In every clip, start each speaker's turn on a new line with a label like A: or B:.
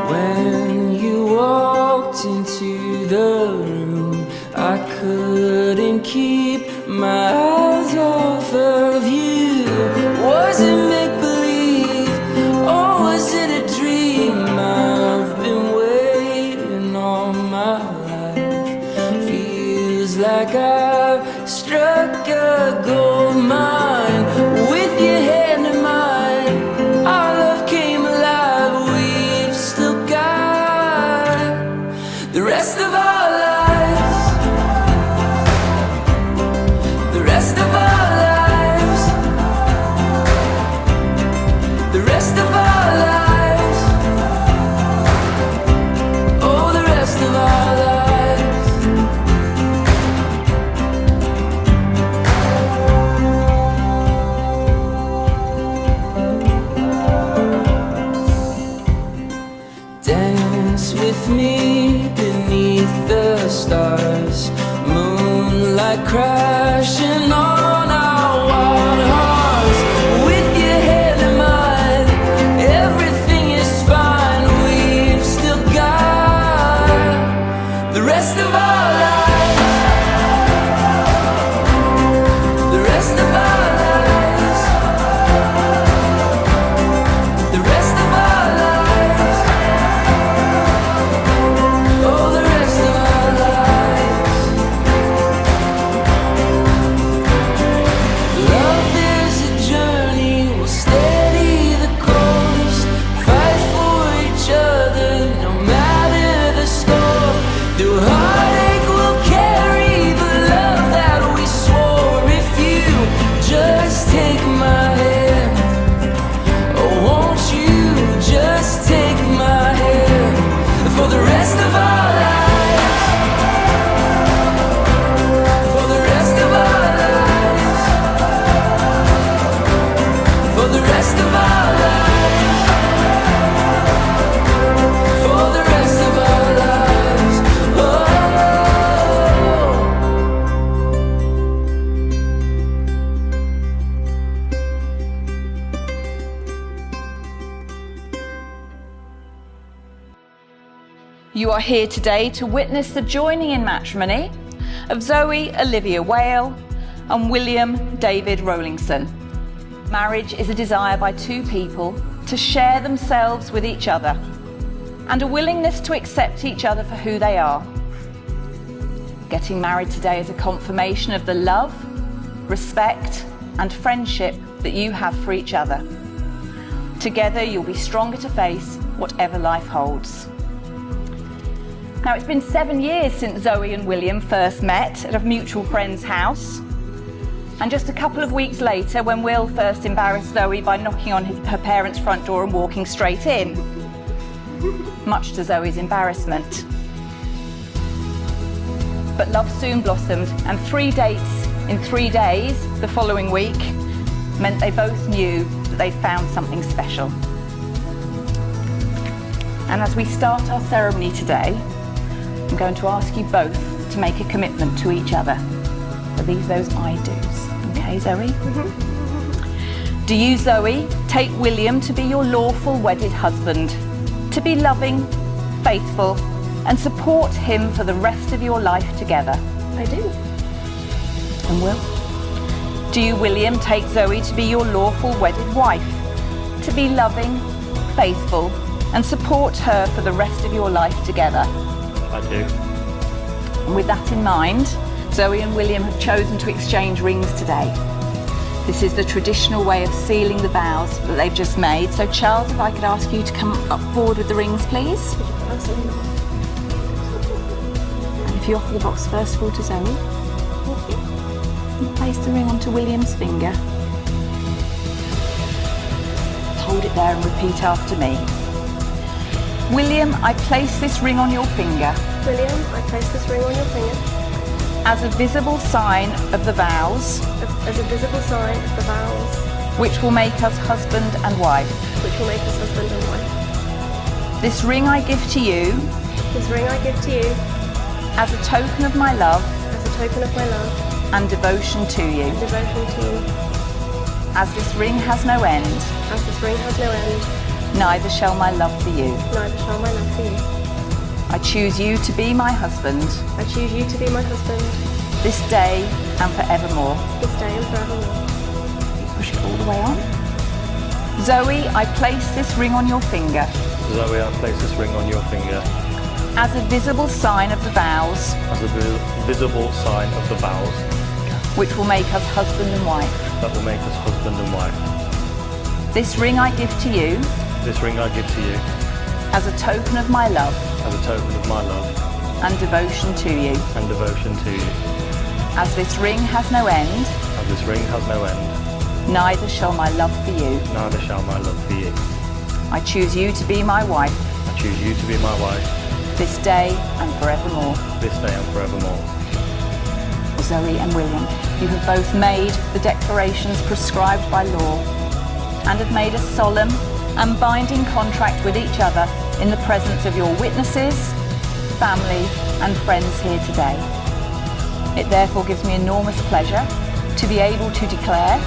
A: When you walked into the room, I couldn't keep my eyes off of you. Was it make-believe, or was it a dream? I've been waiting all my life. Feels like I've struck a gold mine. With your hand in mine, our love came alive. We've still got the rest of our lives. The rest of our lives. The rest of our lives. Oh, the rest of our lives. Dance with me beneath the stars, moonlight crashing on our wild hearts. With your hand in mine, everything is fine. We've still got the rest of our lives. The rest of our lives. The rest of our lives. Oh, the rest of our lives. Love is a journey, we'll steady the course, fight for each other no matter the score. Through heartache we'll carry the love that we swore. If you just take my hand, oh won't you just take my hand for the rest of our lives. For the rest of our lives. For the rest of our lives. For the rest of our lives. Oh.
B: You are here today to witness the joining in matrimony of Zoe Olivia Whale and William David Rowlingson. Marriage is a desire by two people to share themselves with each other and a willingness to accept each other for who they are. Getting married today is a confirmation of the love, respect and friendship that you have for each other. Together you'll be stronger to face whatever life holds. Now, it's been 7 years since Zoe and William first met at a mutual friend's house. And just a couple of weeks later, when Will first embarrassed Zoe by knocking on her parents' front door and walking straight in, much to Zoe's embarrassment. But love soon blossomed, and 3 dates in 3 days the following week meant they both knew that they'd found something special. And as we start our ceremony today, I'm going to ask you both to make a commitment to each other. Are these those I do's? Okay, Zoe? Do you, Zoe, take William to be your lawful wedded husband, to be loving, faithful, and support him for the rest of your life together?
C: I do.
B: And Will? Do you, William, take Zoe to be your lawful wedded wife, to be loving, faithful, and support her for the rest of your life together?
D: I do.
B: And with that in mind, Zoe and William have chosen to exchange rings today. This is the traditional way of sealing the vows that they've just made. So Charles, if I could ask you to come up forward with the rings, please. And if you offer the box first of all to Zoe, and place the ring onto William's finger. Hold it there and repeat after me. William, I place this ring on your finger.
C: William, I place this ring on your finger.
B: As a visible sign of the vows.
C: As a visible sign of the vows.
B: Which will make us husband and wife.
C: Which will make us husband and wife.
B: This ring I give to you
C: This ring I give to you
B: as a token of my love
C: as a token of my love
B: and devotion to you.
C: and devotion to you.
B: As this ring has no end,
C: As this ring has no end,
B: neither shall my love for you.
C: neither shall my love for you.
B: I choose you to be my husband
C: I choose you to be my husband
B: this day and forevermore.
C: this day and forevermore.
B: Push it all the way on. Zoe, I place this ring on your finger
D: Zoe, I place this ring on your finger
B: as a visible sign of the vows
D: as a visible sign of the vows
B: which will make us husband and wife.
D: that will make us husband and wife.
B: This ring I give to you
D: This ring I give to you
B: as a token of my love
D: as a token of my love
B: and devotion to you.
D: and devotion to you.
B: As this ring has no end,
D: As this ring has no end,
B: neither shall my love for you.
D: neither shall my love for you.
B: I choose you to be my wife
D: I choose you to be my wife
B: this day and forevermore.
D: this day and forevermore.
B: Zoe and William, you have both made the declarations prescribed by law and have made a solemn and binding contract with each other in the presence of your witnesses, family and friends here today. It therefore gives me enormous pleasure to be able to declare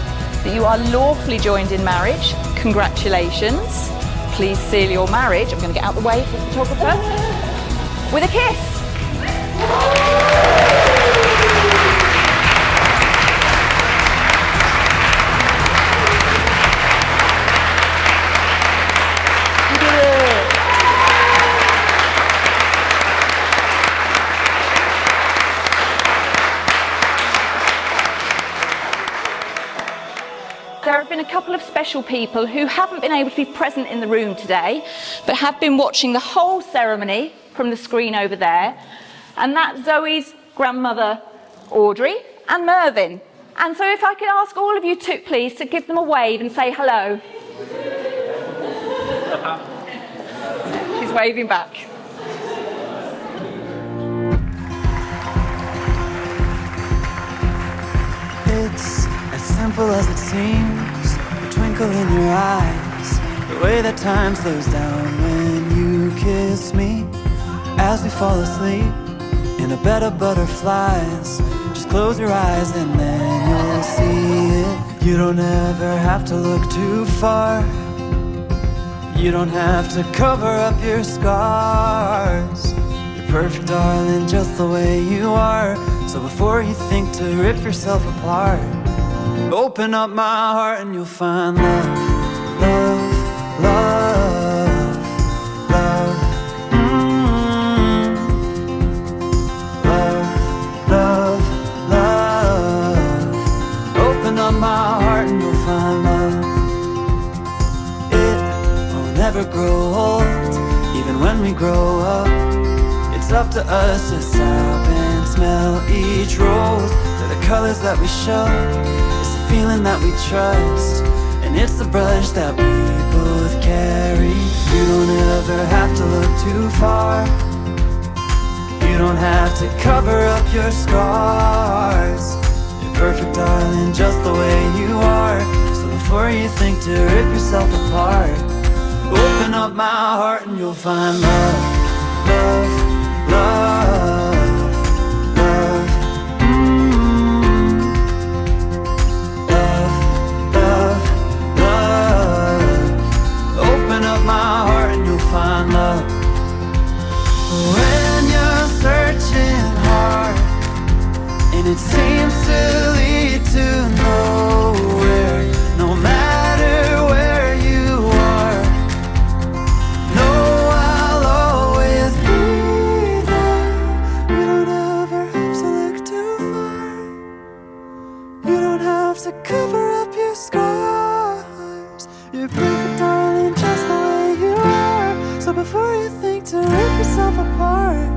B: that you are lawfully joined in marriage. Congratulations. Please seal your marriage. I'm going to get out of the way for the photographer. With a kiss. There have been a couple of special people who haven't been able to be present in the room today, but have been watching the whole ceremony from the screen over there. And that's Zoe's grandmother, Audrey, and Mervyn. And so if I could ask all of you to, please, to give them a wave and say hello. She's waving back.
E: It's as simple as it seems, the twinkle in your eyes, the way that time slows down when you kiss me. As we fall asleep in a bed of butterflies, just close your eyes and then you'll see it. You don't ever have to look too far. You don't have to cover up your scars. You're perfect, darling, just the way you are. So before you think to rip yourself apart, open up my heart and you'll find love, love, love, love, love, love, love. Open up my heart and you'll find love. It will never grow old, even when we grow up. It's up to us to stop and smell each rose. They're the colors that we show, it's the feeling that we trust, and it's the brush that we both carry. You don't ever have to look too far. You don't have to cover up your scars. You're perfect, darling, just the way you are. So before you think to rip yourself apart, open up my heart and you'll find love, love, love, love, love, love, love. Open up my heart and you'll find love. When you're searching hard and it seems to lead to nowhere, no matter where you are, know I'll always be there. You don't ever have to look too far. You don't have to cover up your scars. You're perfect, darling, just the way you are. So before you think to rip yourself apart,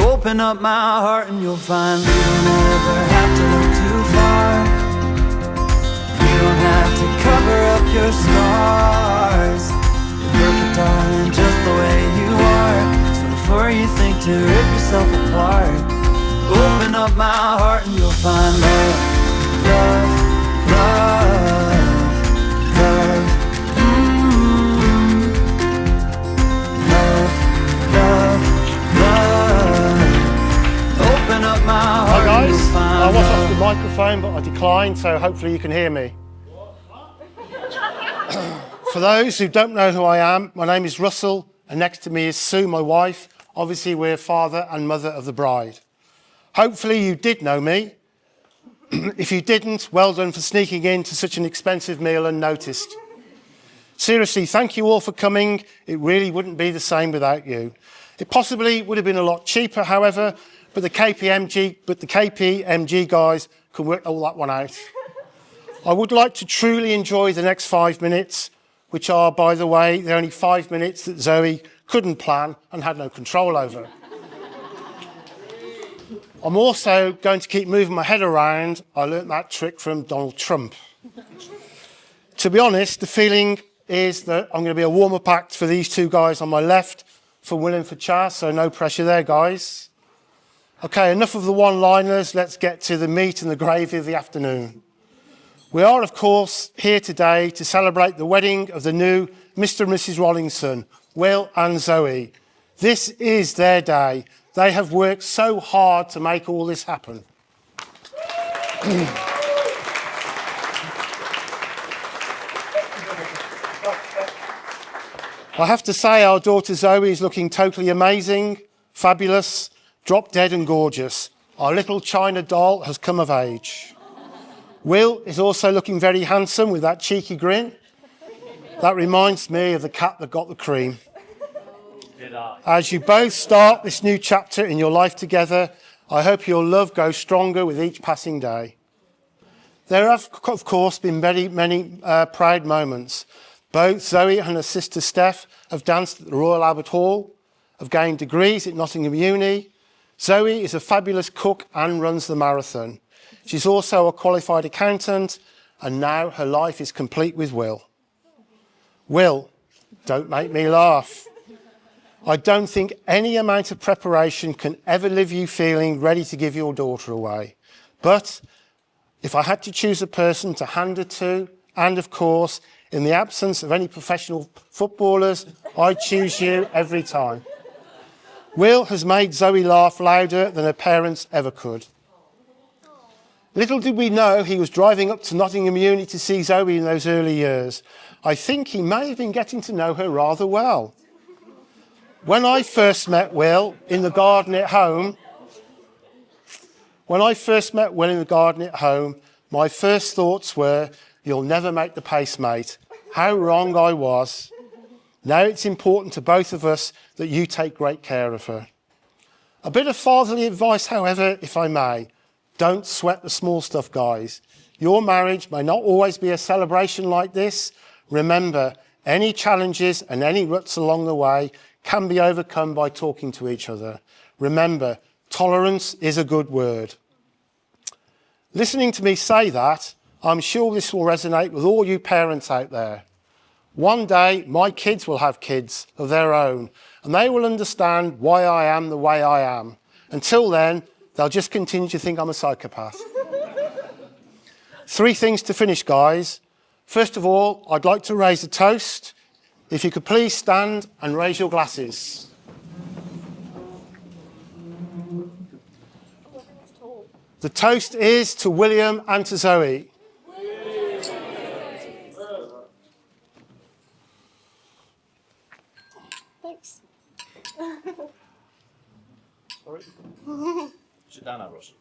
E: open up my heart and you'll find you don't ever have to look too far. You don't have to cover up your scars. You're perfect, darling, just the way you are. So before you think to rip yourself apart, open up my heart and you'll find love, love, love, love, love.
F: reclined, so hopefully you can hear me. For those who don't know who I am, my name is Russell, and next to me is Sue, my wife. Obviously, we're father and mother of the bride. Hopefully you did know me. If you didn't, well done for sneaking into such an expensive meal unnoticed. Seriously, thank you all for coming. It really wouldn't be the same without you. It possibly would have been a lot cheaper, however, but the KPMG guys can work all that one out. I would like to truly enjoy the next 5 minutes, which are, by the way, the only 5 minutes that Zoe couldn't plan and had no control over. I'm also going to keep moving my head around. I learnt that trick from Donald Trump. To be honest, the feeling is that I'm going to be a warm-up act for these two guys on my left for William for Chas, so no pressure there, guys. Okay, enough of the one-liners. Let's get to the meat and the gravy of the afternoon. We are, of course, here today to celebrate the wedding of the new Mr. and Mrs Rowlingson, Will and Zoe. This is their day. They have worked so hard to make all this happen. I have to say our daughter Zoe is looking totally amazing, fabulous, drop dead and gorgeous. Our little China doll has come of age. Will is also looking very handsome with that cheeky grin. That reminds me of the cat that got the cream. As you both start this new chapter in your life together, I hope your love grows stronger with each passing day. There have, of course, been many proud moments. Both Zoe and her sister Steph have danced at the Royal Albert Hall, have gained degrees at Nottingham Uni. Zoe is a fabulous cook and runs the marathon. She's also a qualified accountant, and now her life is complete with Will. Will, don't make me laugh. I don't think any amount of preparation can ever leave you feeling ready to give your daughter away. But if I had to choose a person to hand her to, and of course, in the absence of any professional footballers, I'd choose you every time. Will has made Zoe laugh louder than her parents ever could. Little did we know he was driving up to Nottingham Uni to see Zoe in those early years. I think he may have been getting to know her rather well. When I first met Will in the garden at home, my first thoughts were, you'll never make the pace, mate. How wrong I was. Now it's important to both of us that you take great care of her. A bit of fatherly advice, however, if I may. Don't sweat the small stuff, guys. Your marriage may not always be a celebration like this. Remember, any challenges and any ruts along the way can be overcome by talking to each other. Remember, tolerance is a good word. Listening to me say that, I'm sure this will resonate with all you parents out there. One day, my kids will have kids of their own, and they will understand why I am the way I am. Until then, they'll just continue to think I'm a psychopath. 3 things to finish, guys. First of all, I'd like to raise a toast. If you could please stand and raise your glasses. The toast is to William and to Zoe.
C: Thanks.
F: Sorry.
D: Sit down now, Russell.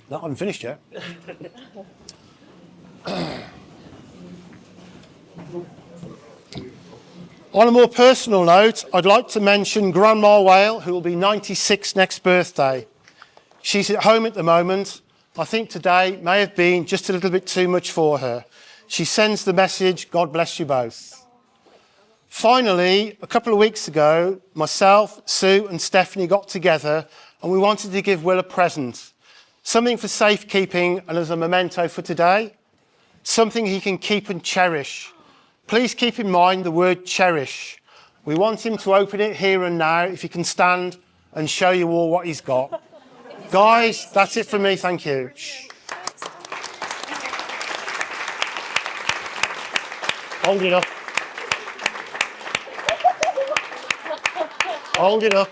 F: No, I haven't finished yet. On a more personal note, I'd like to mention Grandma Whale, who will be 96 next birthday. She's at home at the moment. I think today may have been just a little bit too much for her. She sends the message, God bless you both. Finally, a couple of weeks ago, myself, Sue and Stephanie got together and we wanted to give Will a present. Something for safekeeping and as a memento for today. Something he can keep and cherish. Please keep in mind the word cherish. We want him to open it here and now, if he can stand and show you all what he's got. Guys, that's it from me, thank you. Hold it up. Hold it up.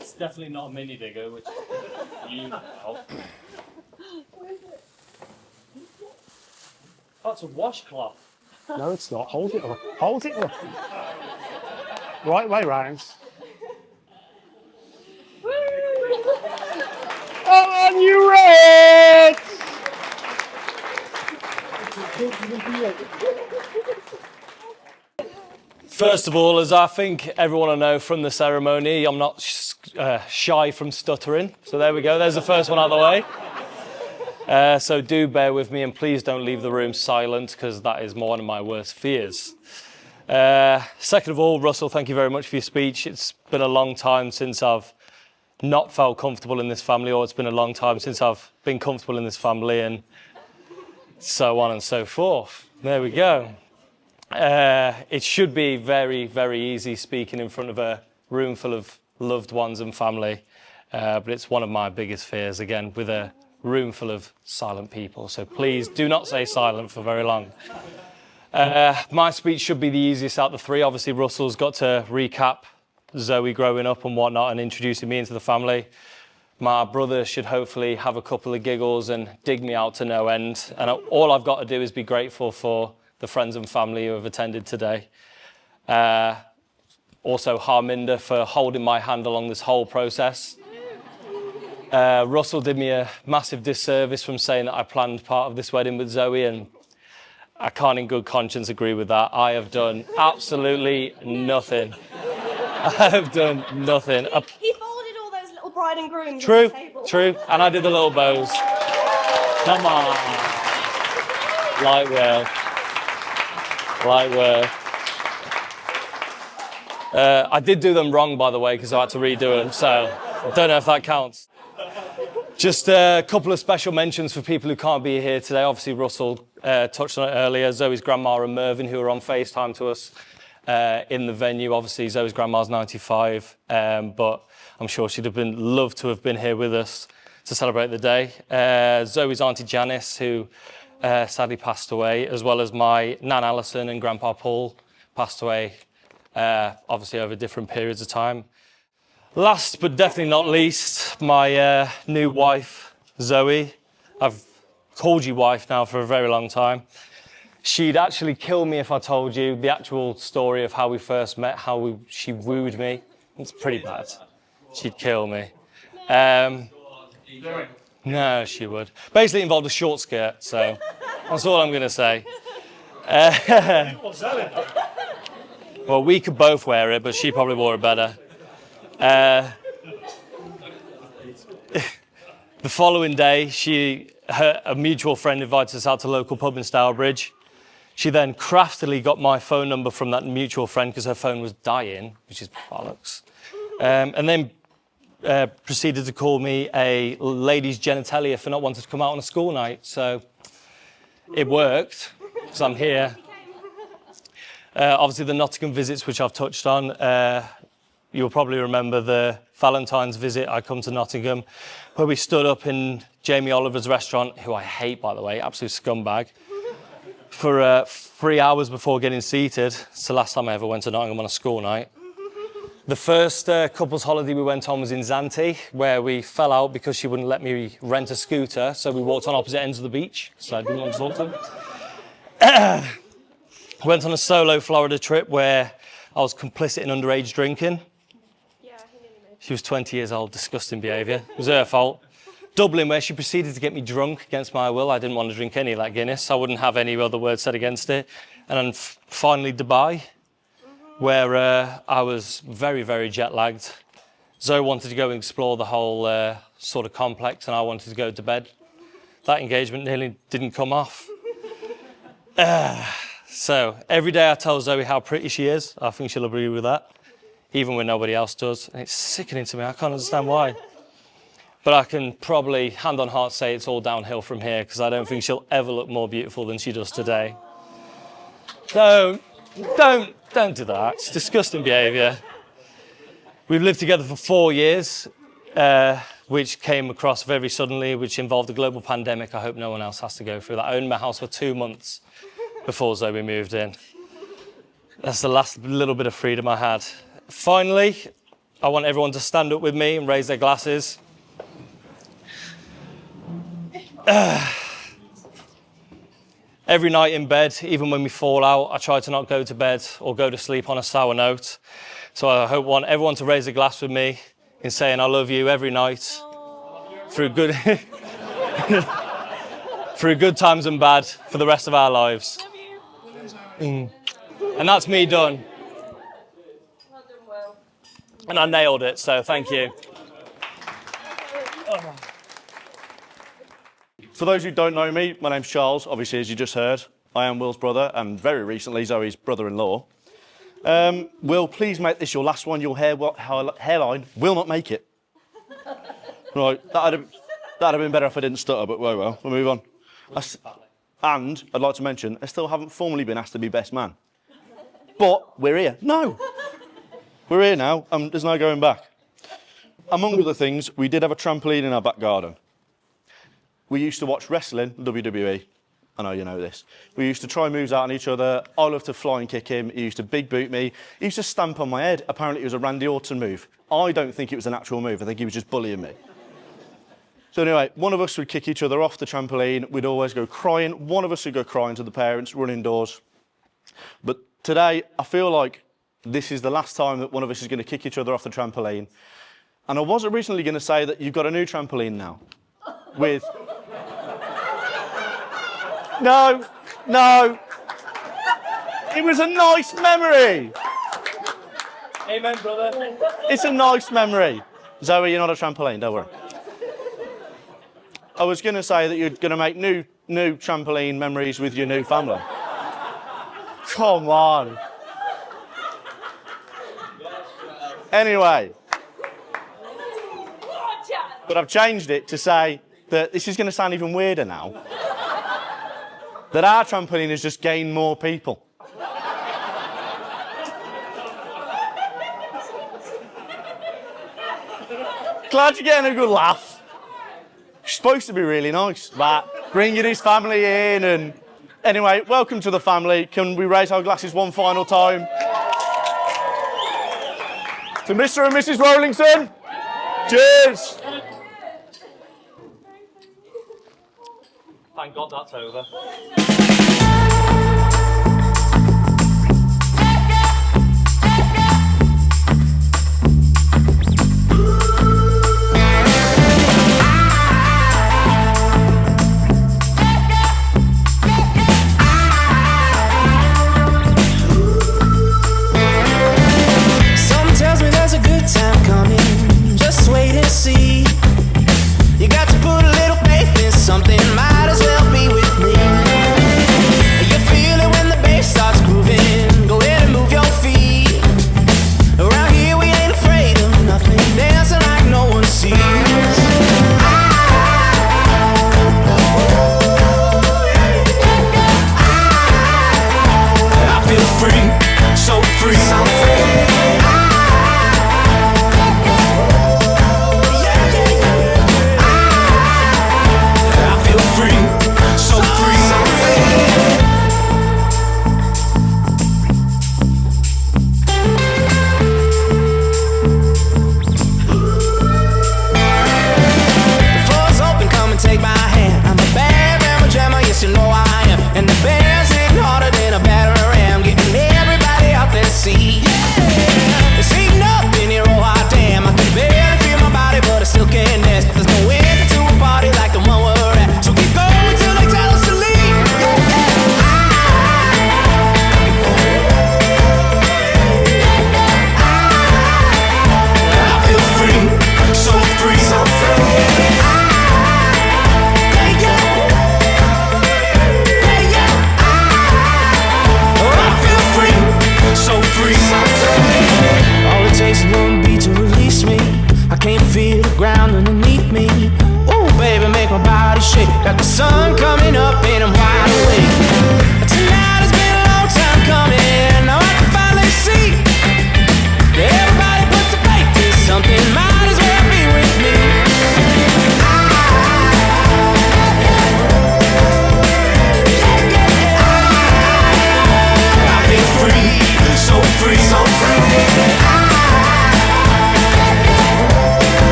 D: It's definitely not a mini digger, which you know.
G: That's a washcloth.
F: No, it's not. Hold it up. Hold it up. Right way round. Oh, and you red!
G: First of all, as I think everyone will know from the ceremony, I'm not shy from stuttering. So there we go. There's the first one out of the way. So do bear with me and please don't leave the room silent because that is one of my worst fears. Second of all, Russell, thank you very much for your speech. It's been a long time since I've not felt comfortable in this family, or it's been a long time since I've been comfortable in this family, and so on and so forth. There we go. It should be very, very easy speaking in front of a room full of loved ones and family, but it's one of my biggest fears, again, with a room full of silent people. So please do not say silent for very long. My speech should be the easiest out of the three. Obviously, Russell's got to recap Zoe growing up and whatnot and introducing me into the family. My brother should hopefully have a couple of giggles and dig me out to no end. And all I've got to do is be grateful for the friends and family who have attended today. Also, Harminder for holding my hand along this whole process. Russell did me a massive disservice from saying that I planned part of this wedding with Zoe, and I can't in good conscience agree with that. I have done absolutely nothing. I have done nothing.
C: He folded all those little bride and grooms
G: True,
C: on the table.
G: true. And I did the little bows. Come on. Light work. Light work. I did do them wrong, by the way, because I had to redo them, so I don't know if that counts. Just a couple of special mentions for people who can't be here today. Obviously, Russell touched on it earlier. Zoe's grandma and Mervyn, who are on FaceTime to us in the venue. Obviously, Zoe's grandma's 95, but I'm sure she'd have loved to have been here with us to celebrate the day. Zoe's auntie Janice, who sadly passed away, as well as my Nan Alison and Grandpa Paul passed away, obviously over different periods of time. Last but definitely not least, my new wife, Zoe. I've called you wife now for a very long time. She'd actually kill me if I told you the actual story of how we first met, how she wooed me. It's pretty bad. She'd kill me. No, she would. Basically involved a short skirt, so that's all I'm going to say. Well, we could both wear it, but she probably wore it better. The following day, a mutual friend invited us out to a local pub in Stourbridge. She then craftily got my phone number from that mutual friend because her phone was dying, which is bollocks. And then proceeded to call me a lady's genitalia for not wanting to come out on a school night. So it worked, because I'm here. Obviously, the Nottingham visits, which I've touched on. You'll probably remember the Valentine's visit. I come to Nottingham, where we stood up in Jamie Oliver's restaurant, who I hate, by the way, absolute scumbag, for 3 hours before getting seated. It's the last time I ever went to Nottingham on a school night. The first couple's holiday we went on was in Zante, where we fell out because she wouldn't let me rent a scooter, so we walked on opposite ends of the beach, so I didn't want to talk to them. Went on a solo Florida trip where I was complicit in underage drinking. She was 20 years old, disgusting behaviour. It was her fault. Dublin, where she proceeded to get me drunk against my will. I didn't want to drink any of that Guinness. I wouldn't have any other words said against it. And then finally Dubai, where I was very, very jet lagged. Zoe wanted to go and explore the whole sort of complex, and I wanted to go to bed. That engagement nearly didn't come off. So every day I tell Zoe how pretty she is. I think she'll agree with that, even when nobody else does. And it's sickening to me. I can't understand why. But I can probably, hand on heart, say it's all downhill from here, because I don't think she'll ever look more beautiful than she does today. So don't do that. It's disgusting behaviour. We've lived together for 4 years, which came across very suddenly, which involved a global pandemic. I hope no one else has to go through that. I owned my house for 2 months before Zoe moved in. That's the last little bit of freedom I had. Finally, I want everyone to stand up with me and raise their glasses. Every night in bed, even when we fall out, I try to not go to bed or go to sleep on a sour note. So I want everyone to raise a glass with me in saying I love you every night through good, through good times and bad for the rest of our lives. And that's me done. And I nailed it, so thank you.
D: For those who don't know me, my name's Charles, obviously, as you just heard. I am Will's brother, and very recently, Zoe's brother-in-law. Will, please make this your last one. Your hairline will not make it. Right, that'd have been better if I didn't stutter, but well, we'll move on. And I'd like to mention, I still haven't formally been asked to be best man. But we're here. No. We're here now, and there's no going back. Among other things, we did have a trampoline in our back garden. We used to watch wrestling, WWE. I know you know this. We used to try moves out on each other. I loved to fly and kick him. He used to big boot me. He used to stamp on my head. Apparently it was a Randy Orton move. I don't think it was an actual move. I think he was just bullying me. So anyway, one of us would kick each other off the trampoline. We'd always go crying. One of us would go crying to the parents, run indoors. But today, I feel like this is the last time that one of us is going to kick each other off the trampoline. And I was originally going to say that you've got a new trampoline now. With... No. It was a nice memory.
G: Amen, brother.
D: It's a nice memory. Zoe, you're not a trampoline, don't worry. I was going to say that you're going to make new trampoline memories with your new family. Come on. Anyway. But I've changed it to say that this is going to sound even weirder now. That our trampoline has just gained more people. Glad you're getting a good laugh. It's supposed to be really nice, but bringing his family in and... Anyway, welcome to the family. Can we raise our glasses one final time? To Mr. and Mrs Rowlingson. Cheers.
G: Thank God that's over.